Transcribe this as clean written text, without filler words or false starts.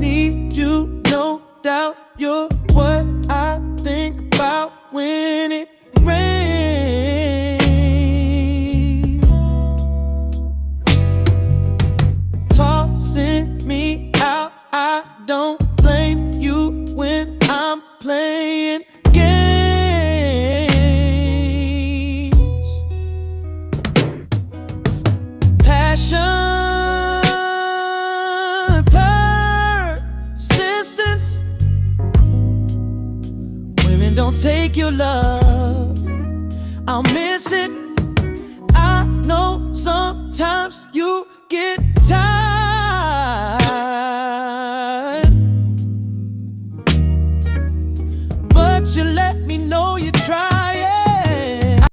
need you, no doubt. You're what I think about when it rains. Tossing me out, I don't blame you when I'm playing games. Passion, persistence. Women don't take your love. I'll miss